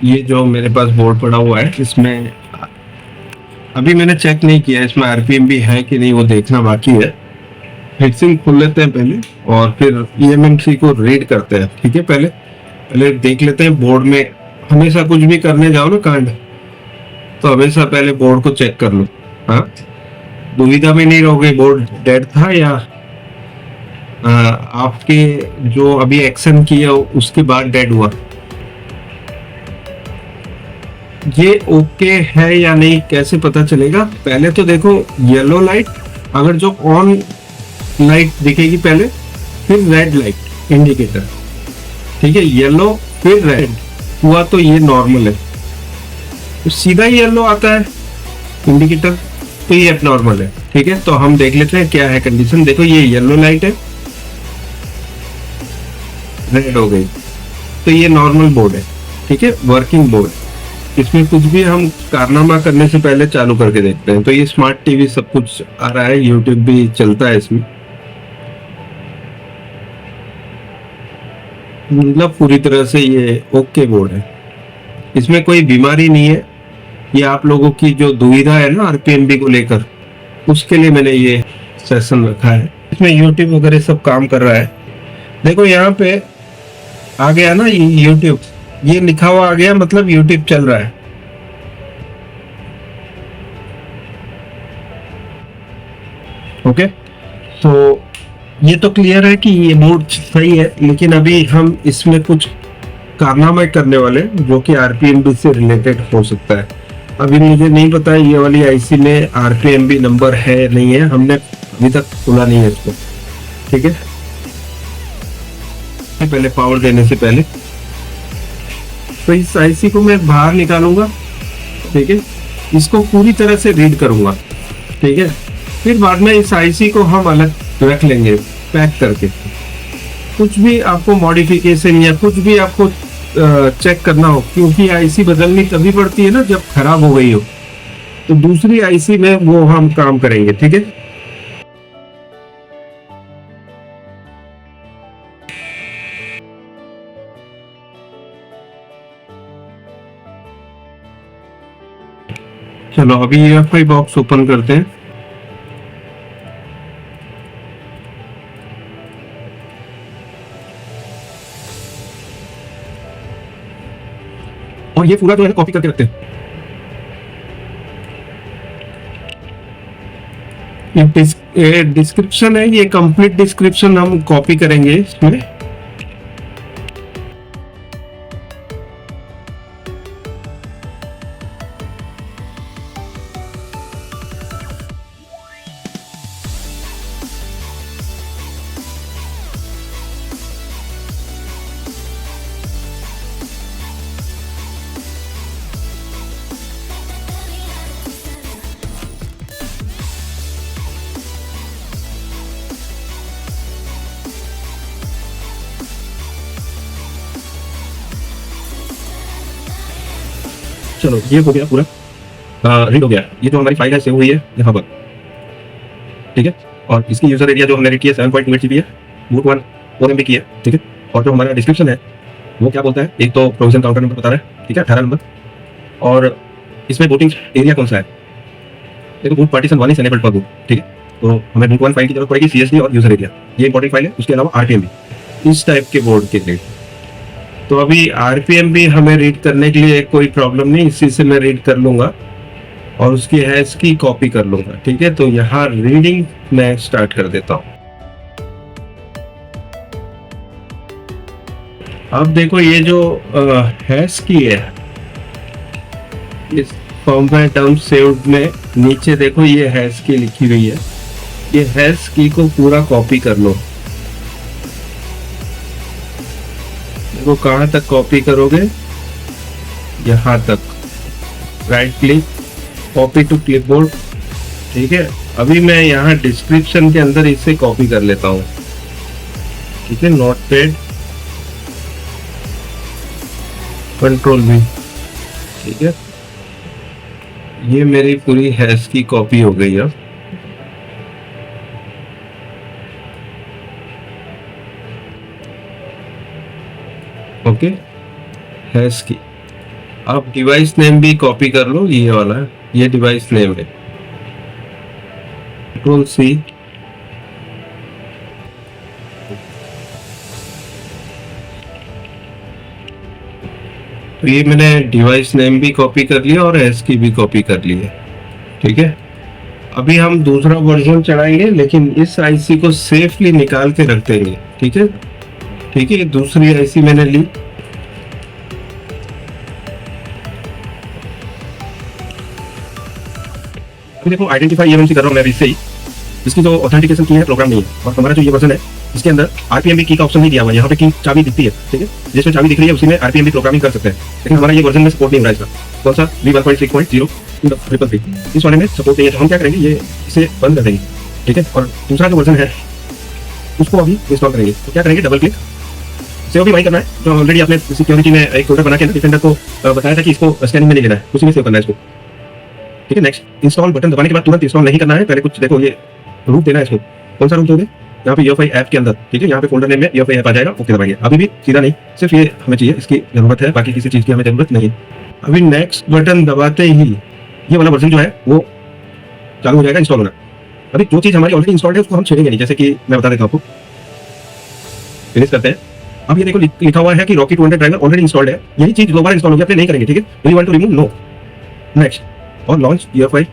ये जो मेरे पास बोर्ड पड़ा हुआ है, इसमें अभी मैंने चेक नहीं किया इसमें आरपीएम भी है कि नहीं, वो देखना बाकी है। हीटसिंक खोल लेते हैं पहले और फिर ईएमएमसी को रीड करते हैं। ठीक है, पहले पहले देख लेते हैं बोर्ड में। हमेशा कुछ भी करने जाओ ना कांड, तो हमेशा पहले बोर्ड को चेक कर लो। हाँ, दुविधा में नहीं रहोगे बोर्ड डेड था या आपके जो अभी एक्शन किया उसके बाद डेड हुआ। ये ओके है या नहीं कैसे पता चलेगा? पहले तो देखो येलो लाइट, अगर जो ऑन लाइट दिखेगी पहले, फिर रेड लाइट इंडिकेटर। ठीक है, येलो फिर रेड हुआ तो ये नॉर्मल है। तो सीधा येलो आता है इंडिकेटर तो ये एबनॉर्मल है। ठीक है, तो हम देख लेते हैं क्या है कंडीशन। देखो ये येलो लाइट है, रेड हो गई, तो ये नॉर्मल बोर्ड है। ठीक है, वर्किंग बोर्ड। इसमें कुछ भी हम कारनामा करने से पहले चालू करके देखते हैं। तो ये स्मार्ट टीवी सब कुछ आ रहा है, यूट्यूब भी चलता है इसमें, मतलब पूरी तरह से ये ओके बोर्ड है। इसमें कोई बीमारी नहीं है। ये आप लोगों की जो दुविधा है ना आरपीएमबी को लेकर, उसके लिए मैंने ये सेशन रखा है। इसमें यूट्यूब वगैरह सब काम कर रहा है। देखो यहाँ पे आ गया ना यूट्यूब, ये लिखा हुआ आ गया, मतलब यूट्यूब चल रहा है। ओके, तो ये तो क्लियर है कि ये बोर्ड सही है, लेकिन अभी हम इसमें कुछ कारनामे करने वाले जो कि आरपीएमबी से रिलेटेड हो सकता है। अभी मुझे नहीं पता है ये वाली आईसी में आरपीएमबी नंबर है नहीं है, हमने अभी तक खुला नहीं है इसको। ठीक है, पहले पावर देने से पहले तो इस आईसी को मैं बाहर निकालूंगा। ठीक है, इसको पूरी तरह से रीड करूंगा। ठीक है, फिर बाद में इस आईसी को हम अलग रख लेंगे पैक करके। कुछ भी आपको मॉडिफिकेशन या कुछ भी आपको चेक करना हो, क्योंकि आईसी बदलनी तभी पड़ती है ना जब खराब हो गई हो, तो दूसरी आईसी में वो हम काम करेंगे। ठीक है, चलो अभी यूएफआई बॉक्स ओपन करते हैं। और ये पूरा जो है कॉपी करके रखते हैं। ये डिस्क्रिप्शन है, ये कंप्लीट डिस्क्रिप्शन हम कॉपी करेंगे इसमें। चलो ये हो गया पूरा, रीड हो गया। ये जो हमारी फाइल है सेव हुई है यहाँ पर। ठीक है, और इसकी यूजर एरिया जो हमने रीड किया 7.28 जीबी है, बूट 1 4 MB की है। ठीक है, और जो हमारा डिस्क्रिप्शन है वो क्या बोलता है, एक तो प्रोविजन काउंटर नंबर बता रहा है। ठीक है, 18 नंबर। और इसमें बूटिंग एरिया कौन सा है, देखो boot partition 1 is enabled for boot. ठीक है, तो हमें बूट 1 फाइल की जरूरत पड़ेगी, CSD और यूजर एरिया, ये इंपॉर्टेंट फाइल है। उसके अलावा RPMB इस टाइप के बोर्ड के लिए। तो अभी RPMB हमें रीड करने के लिए कोई प्रॉब्लम नहीं, इसी से मैं रीड कर लूंगा और उसकी हैश की कॉपी कर लूंगा। ठीक है, तो यहाँ रीडिंग मैं स्टार्ट कर देता हूँ। अब देखो ये जो हैश की है, इस फॉर्मेट टर्म सेव्ड में नीचे देखो ये हैश की लिखी हुई है। ये हैश की को पूरा कॉपी कर लो। देखो कहाँ तक कॉपी करोगे, यहाँ तक। Right click, copy to clipboard. ठीक है, अभी मैं यहाँ डिस्क्रिप्शन के अंदर इसे कॉपी कर लेता हूँ। ठीक है, नोटपैड कंट्रोल V। ठीक है, ये मेरी पूरी हैश की कॉपी हो गई अब। ओके, हैश की अब डिवाइस नेम भी कॉपी कर लो, ये वाला है, ये डिवाइस नेम है, कंट्रोल सी। तो ये मैंने डिवाइस नेम भी कॉपी कर लिया और एस की भी कॉपी कर ली है। ठीक है, अभी हम दूसरा वर्जन चढ़ाएंगे, लेकिन इस आईसी को सेफली निकाल के रख देंगे। ठीक है, ठीक है, दूसरी आईसी मैंने ली। देखो आइडेंटिफाई ईएमएमसी कर रहा हूँ मैं अभी से ही, इसकी जो ऑथेंटिकेशन की है प्रोग्राम नहीं है, और हमारा जो ये वर्जन है इसके अंदर आरपीएमबी की का ऑप्शन नहीं दिया हुआ है। यहाँ पे की चाबी दिखती है, ठीक है, जिसमें चाबी दिख रही है उसी में आरपीएमबी प्रोग्रामिंग कर सकते हैं, लेकिन हमारा ये वर्जन में सपोर्ट नहीं हो रहा है इसका। कौन सा V1.6.0 इस वाले में सपोर्ट नहीं है, तो हम क्या करेंगे, ये इसे बंद कर देंगे। ठीक है, और दूसरा जो वर्जन है उसको अभी इंस्टॉल करेंगे। तो क्या करेंगे, डबल क्लिक, सेव भी वही करना है जो ऑलरेडी आपने सिक्योरिटी में एक फोल्डर बना के डिफेंडर को बताया था कि इसको स्कैनिंग में नहीं लेना है, उसी में सेव करना है इसको। ठीक है, नेक्स्ट इंस्टॉल बटन दबाने के बाद तुरंत इंस्टॉल नहीं करना है, पहले कुछ देखो ये रूट देना है इसको। कौन सा रूट दोगे, यहाँ पे UEFI ऐप के अंदर, ठीक है, यहाँ पे फोल्डर नेम में UEFI ऐप आ जाएगा, ओके दबाएंगे। अभी भी सीधा नहीं, सिर्फ ये हमें चाहिए, इसकी जरूरत है, बाकी किसी चीज की हमें जरूरत नहीं। अभी नेक्स्ट बटन दबाते ही ये वाला वर्जन जो है वो चालू हो जाएगा इंस्टॉल होना। अभी जो चीज हमारी ऑलरेडी इंस्टॉल्ड है उसको हम छेड़ेंगे नहीं, जैसे कि मैं बता देता हूँ आपको। फिनिश करते हैं। अब ये देखो लिखा हुआ है कि रॉकी 200 ड्राइवर ऑलरेडी इंस्टॉल्ड है, यही चीज दोबारा इंस्टॉल हो गया, अपने नहीं करेंगे। ठीक है, do you want to remove, no, next, और लॉन्च UEFI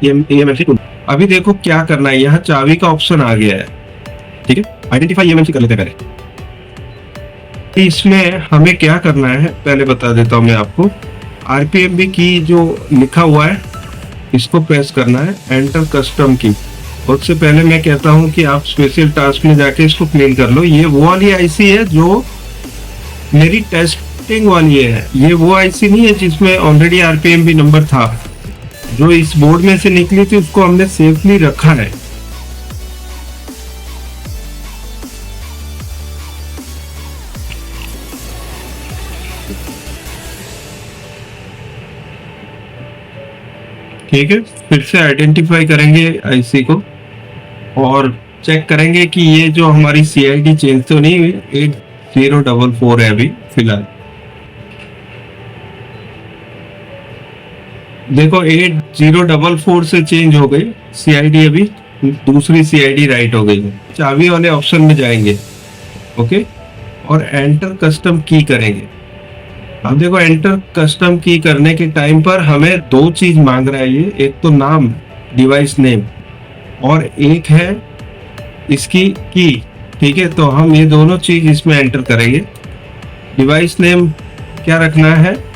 EMMC टूल। अभी देखो क्या करना है, यहाँ चाबी का ऑप्शन आ गया है। ठीक है, आइडेंटिफाई EMMC कर लेते हैं पहले। इसमें हमें क्या करना है पहले बता देता हूँ मैं आपको। आरपीएमबी की जो लिखा हुआ है इसको प्रेस करना है, एंटर कस्टम की। उससे पहले मैं कहता हूँ कि आप स्पेशल टास्क में जाके इसको क्लीन कर लो। ये वो वाली आईसी है जो मेरी टेस्टिंग वाली है, ये वो आईसी नहीं है जिसमें ऑलरेडी आरपीएमबी नंबर था। जो इस बोर्ड में से निकली थी उसको हमने सेफली रखा है। ठीक है, फिर से आइडेंटिफाई करेंगे आईसी को और चेक करेंगे कि ये जो हमारी CID चेंज तो नहीं हुई। 8044 है अभी फिलहाल। देखो 8044 से चेंज हो गई CID, अभी दूसरी CID राइट हो गई है। चाबी वाले ऑप्शन में जाएंगे, ओके, और एंटर कस्टम की करेंगे। अब देखो एंटर कस्टम की करने के टाइम पर हमें दो चीज मांग रहा है ये, एक तो नाम डिवाइस नेम और एक है इसकी की। ठीक है, तो हम ये दोनों चीज इसमें एंटर करेंगे। डिवाइस नेम क्या रखना है,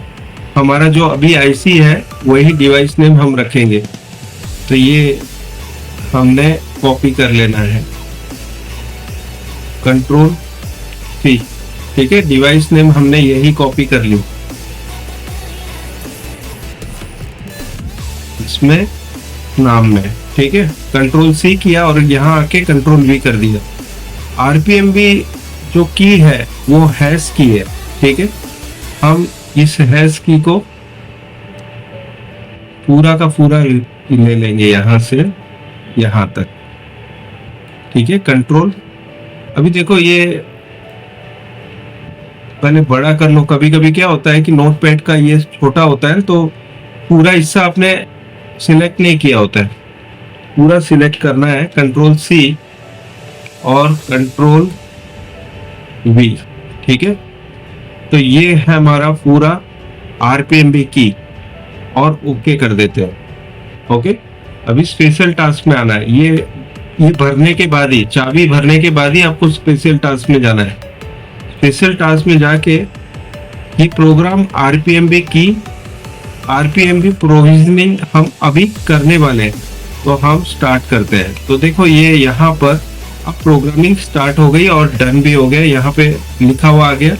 हमारा जो अभी आईसी है वही डिवाइस नेम हम रखेंगे। तो ये हमने कॉपी कर लेना है, कंट्रोल C। ठीक है, डिवाइस नेम हमने यही कॉपी कर ली इसमें नाम में। ठीक है, कंट्रोल C किया और यहाँ आके कंट्रोल V कर दिया। आरपीएमबी जो की है वो हैश की है। ठीक है, हम इस हैश की को पूरा का पूरा ले लेंगे यहाँ से यहाँ तक। ठीक है, कंट्रोल। अभी देखो ये पहले बड़ा कर लो। कभी कभी क्या होता है कि नोटपैड का ये छोटा होता है तो पूरा हिस्सा आपने सिलेक्ट नहीं किया होता है, पूरा सिलेक्ट करना है, कंट्रोल C और कंट्रोल V। ठीक है, तो ये है हमारा पूरा आरपीएमबी की और ओके कर देते हैं। ओके, अभी स्पेशल टास्क में आना है। ये भरने के बाद ही, चाबी भरने के बाद ही आपको स्पेशल टास्क में जाना है। स्पेशल टास्क में जाके ये प्रोग्राम आरपीएमबी की आरपीएमबी प्रोविजनिंग हम अभी करने वाले हैं, तो हम स्टार्ट करते हैं। तो देखो ये यहाँ पर अब प्रोग्रामिंग स्टार्ट हो गई और डन भी हो गया। यहाँ पे लिखा हुआ आ गया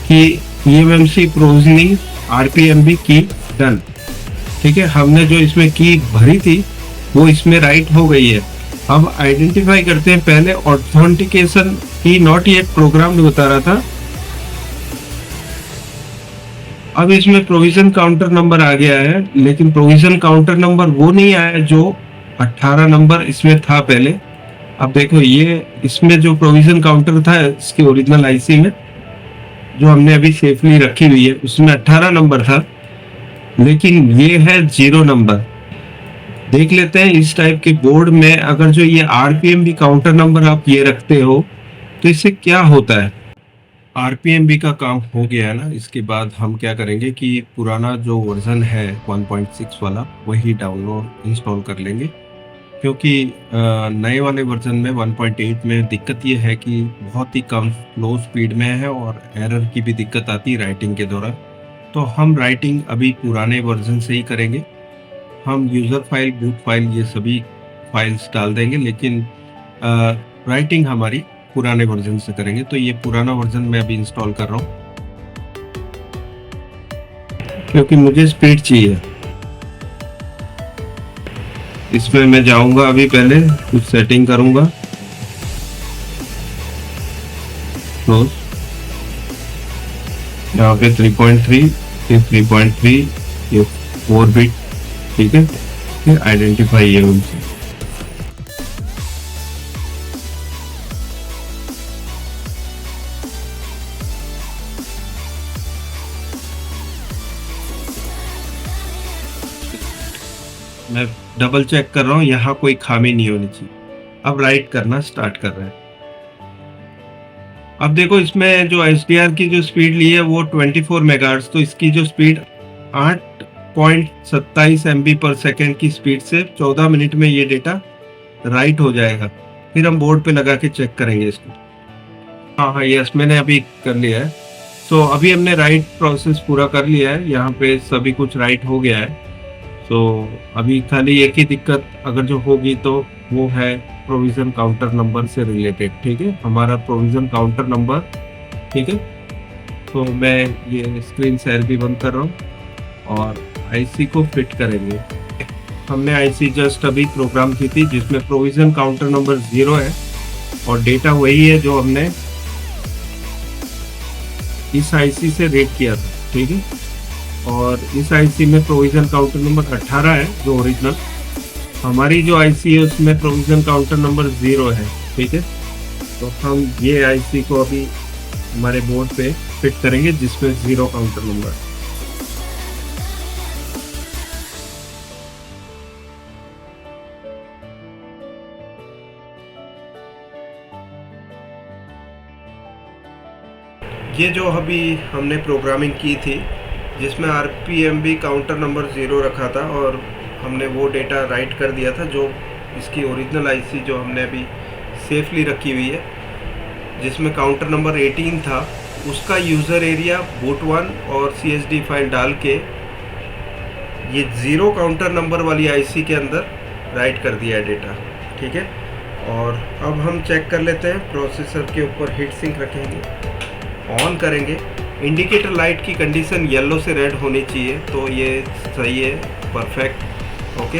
कि EMMC प्रोविजनिंग आरपीएमबी की डन। ठीक है, हमने जो इसमें की भरी थी वो इसमें राइट हो गई है। अब आइडेंटिफाई करते हैं। पहले ऑथेंटिकेशन की नॉट येट प्रोग्राम बता रहा था, अब इसमें प्रोविजन काउंटर नंबर आ गया है, लेकिन प्रोविजन काउंटर नंबर वो नहीं आया जो 18 नंबर इसमें था पहले। अब देखो ये इसमें जो प्रोविजन काउंटर था इसकी ओरिजिनल आईसी में जो हमने अभी सेफली रखी हुई है उसमें 18 नंबर था, लेकिन ये है 0 नंबर। देख लेते हैं इस टाइप के बोर्ड में अगर जो ये आरपीएम भी काउंटर नंबर आप ये रखते हो तो इससे क्या होता है। आरपीएम भी का काम हो गया है ना। इसके बाद हम क्या करेंगे कि पुराना जो वर्जन है 1.6 वाला वही डाउनलोड इंस्टॉल कर लेंगे, क्योंकि नए वाले वर्जन में 1.8 में दिक्कत ये है कि बहुत ही कम लो स्पीड में है और एरर की भी दिक्कत आती है राइटिंग के दौरान। तो हम राइटिंग अभी पुराने वर्जन से ही करेंगे। हम यूज़र फाइल, बूट फाइल, ये सभी फाइल्स डाल देंगे, लेकिन राइटिंग हमारी पुराने वर्जन से करेंगे। तो ये पुराना वर्जन मैं अभी इंस्टॉल कर रहा हूँ, क्योंकि मुझे स्पीड चाहिए। इसमें मैं जाऊंगा, अभी पहले कुछ सेटिंग करूंगा। यहाँ पे 3.3, ये 3.3, ये 4 बिट, ठीक है। फिर आइडेंटिफाई ये उनसे मैं डबल चेक कर रहा हूँ, यहाँ कोई खामी नहीं होनी चाहिए। अब राइट करना स्टार्ट कर रहे हैं। अब देखो इसमें जो HDR की जो स्पीड ली है वो 24 मेगाहर्ट्ज, तो इसकी जो स्पीड 8.27 MB पर सेकेंड की स्पीड से 14 मिनट में ये डेटा राइट हो जाएगा। फिर हम बोर्ड पे लगा के चेक करेंगे इसको। हाँ, यस, मैंने अभी कर लिया है। तो अभी हमने राइट प्रोसेस पूरा कर लिया है, यहाँ पे सभी कुछ राइट हो गया है। तो अभी खाली एक ही दिक्कत अगर जो होगी तो वो है प्रोविजन काउंटर नंबर से रिलेटेड, ठीक है, हमारा प्रोविजन काउंटर नंबर, ठीक है। तो मैं ये स्क्रीन शेयर भी बंद कर रहा हूँ और आईसी को फिट करेंगे। हमने आईसी जस्ट अभी प्रोग्राम की थी जिसमें प्रोविजन काउंटर नंबर 0 है और डेटा वही है जो हमने इस आईसी से रीड किया था, ठीक है। और इस आईसी में प्रोविजन काउंटर नंबर 18 है जो ओरिजिनल। हमारी जो आईसी है उसमें प्रोविजन काउंटर नंबर 0 है, ठीक है। तो हम ये आईसी को अभी हमारे बोर्ड पे फिट करेंगे जिसमें 0 काउंटर नंबर। ये जो अभी हमने प्रोग्रामिंग की थी जिसमें आरपीएम भी काउंटर नंबर 0 रखा था और हमने वो डेटा राइट कर दिया था जो इसकी ओरिजिनल आईसी जो हमने अभी सेफली रखी हुई है, जिसमें काउंटर नंबर 18 था, उसका यूज़र एरिया boot1 और CSD फाइल डाल के ये 0 काउंटर नंबर वाली आईसी के अंदर राइट कर दिया है डेटा, ठीक है। और अब हम चेक कर लेते हैं। प्रोसेसर के ऊपर हीट सिंक रखेंगे, ऑन करेंगे। इंडिकेटर लाइट की कंडीशन येलो से रेड होनी चाहिए, तो ये सही है, परफेक्ट, ओके।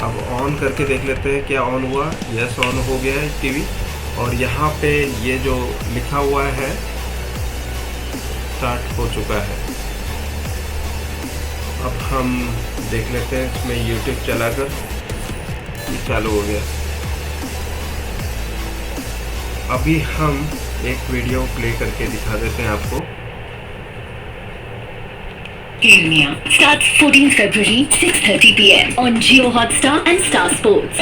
अब ऑन करके देख लेते हैं क्या ऑन हुआ। यस, ऑन हो गया है टीवी। और यहाँ पे ये जो लिखा हुआ है स्टार्ट हो चुका है। अब हम देख लेते हैं इसमें यूट्यूब चलाकर, ये चालू हो गया। अभी हम एक वीडियो प्ले करके दिखा देते हैं आपको। Ilmia starts 14th February 6:30 p.m. on Jio Hotstar and Star Sports.